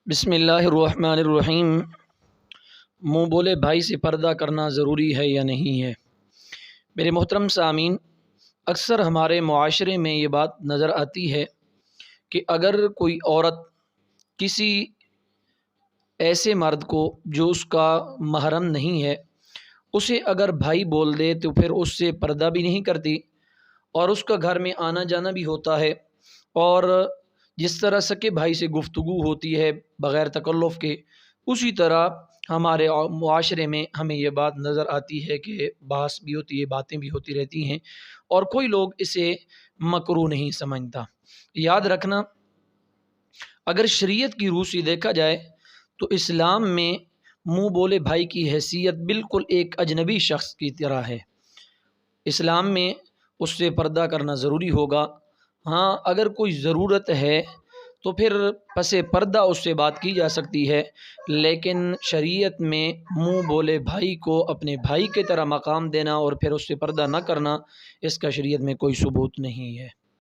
बिस्मिल्लाहिर्रहमानिर्रहीम। मुँह बोले भाई से पर्दा करना ज़रूरी है या नहीं है। मेरे मोहतरम सामीन, अक्सर हमारे मुआशरे में ये बात नज़र आती है कि अगर कोई औरत किसी ऐसे मर्द को जो उसका महरम नहीं है उसे अगर भाई बोल दे तो फिर उससे पर्दा भी नहीं करती और उसका घर में आना जाना भी होता है। और जिस तरह सके भाई से गुफ्तगू होती है बग़ैर तकल्लुफ़ के, उसी तरह हमारे मुआशरे में हमें ये बात नज़र आती है कि बहस भी होती है, बातें भी होती रहती हैं और कोई लोग इसे मकरूह नहीं समझता। याद रखना, अगर शरीयत की रूह से देखा जाए तो इस्लाम में मुँह बोले भाई की हैसियत बिल्कुल एक अजनबी शख्स की तरह है। इस्लाम में उससे पर्दा करना ज़रूरी होगा। हाँ, अगर कोई ज़रूरत है तो फिर पसे पर्दा उससे बात की जा सकती है, लेकिन शरीयत में मुँह बोले भाई को अपने भाई की तरह मकाम देना और फिर उससे पर्दा न करना, इसका शरीयत में कोई सबूत नहीं है।